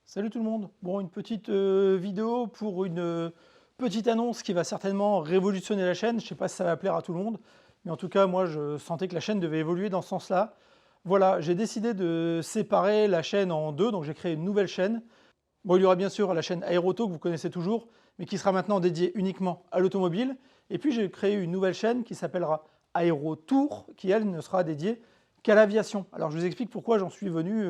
Salut tout le monde. Bon, une petite vidéo pour une petite annonce qui va certainement révolutionner la chaîne. Je ne sais pas si ça va plaire à tout le monde, mais en tout cas, moi, je sentais que la chaîne devait évoluer dans ce sens-là. Voilà, j'ai décidé de séparer la chaîne en deux, donc j'ai créé une nouvelle chaîne. Bon, il y aura bien sûr la chaîne Aeroto que vous connaissez toujours, mais qui sera maintenant dédiée uniquement à l'automobile. Et puis j'ai créé une nouvelle chaîne qui s'appellera Aérotour, qui elle ne sera dédiée qu'à l'aviation. Alors je vous explique pourquoi j'en suis venu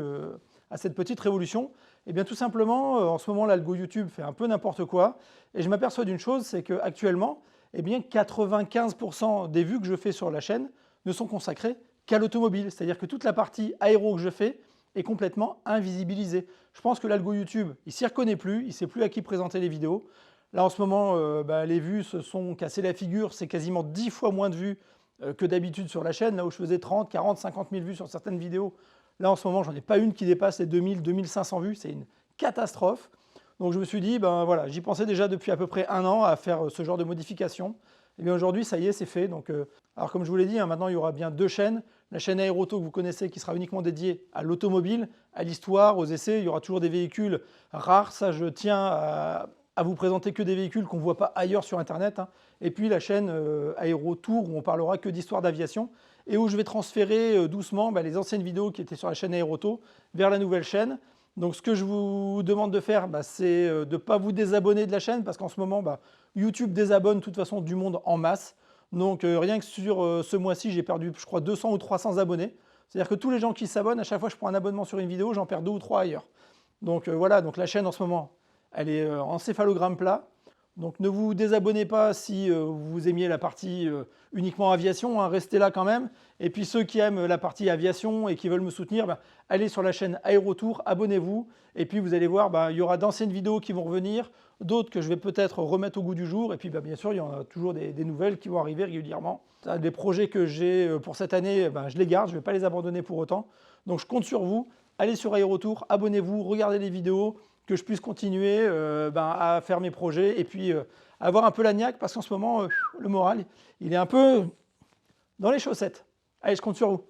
à cette petite révolution. Eh bien tout simplement, en ce moment l'algo YouTube fait un peu n'importe quoi, et je m'aperçois d'une chose, c'est qu'actuellement, eh bien 95% des vues que je fais sur la chaîne ne sont consacrées qu'à l'automobile. C'est-à-dire que toute la partie aéro que je fais est complètement invisibilisée. Je pense que l'algo YouTube, il s'y reconnaît plus, il ne sait plus à qui présenter les vidéos. Là en ce moment, les vues se sont cassées la figure, c'est quasiment 10 fois moins de vues que d'habitude sur la chaîne, là où je faisais 30, 40, 50 000 vues sur certaines vidéos. Là en ce moment, j'en ai pas une qui dépasse les 2000, 2500 vues, c'est une catastrophe. Donc je me suis dit, ben voilà, j'y pensais déjà depuis à peu près un an à faire ce genre de modification. Et bien aujourd'hui, ça y est, c'est fait. Donc, alors comme je vous l'ai dit, maintenant il y aura bien deux chaînes. La chaîne Aeroto que vous connaissez qui sera uniquement dédiée à l'automobile, à l'histoire, aux essais. Il y aura toujours des véhicules rares. Ça, je tiens à vous présenter que des véhicules qu'on ne voit pas ailleurs sur Internet. Et puis la chaîne Aérotour où on parlera que d'histoire d'aviation et où je vais transférer doucement les anciennes vidéos qui étaient sur la chaîne Aeroto vers la nouvelle chaîne. Donc ce que je vous demande de faire, c'est de ne pas vous désabonner de la chaîne parce qu'en ce moment, YouTube désabonne de toute façon du monde en masse. Donc rien que sur ce mois-ci, j'ai perdu, je crois, 200 ou 300 abonnés. C'est-à-dire que tous les gens qui s'abonnent, à chaque fois que je prends un abonnement sur une vidéo, j'en perds 2 ou 3 ailleurs. Donc voilà, donc la chaîne en ce moment, elle est en céphalogramme plat. Donc ne vous désabonnez pas si vous aimiez la partie uniquement aviation, restez là quand même. Et puis ceux qui aiment la partie aviation et qui veulent me soutenir, allez sur la chaîne Aérotour, abonnez-vous. Et puis vous allez voir, il y aura d'anciennes vidéos qui vont revenir, d'autres que je vais peut-être remettre au goût du jour. Et puis bien sûr, il y en a toujours des nouvelles qui vont arriver régulièrement. Des projets que j'ai pour cette année, je les garde, je ne vais pas les abandonner pour autant. Donc je compte sur vous, allez sur Aérotour, abonnez-vous, regardez les vidéos, que je puisse continuer à faire mes projets et puis avoir un peu la niaque parce qu'en ce moment, le moral, il est un peu dans les chaussettes. Allez, je compte sur vous.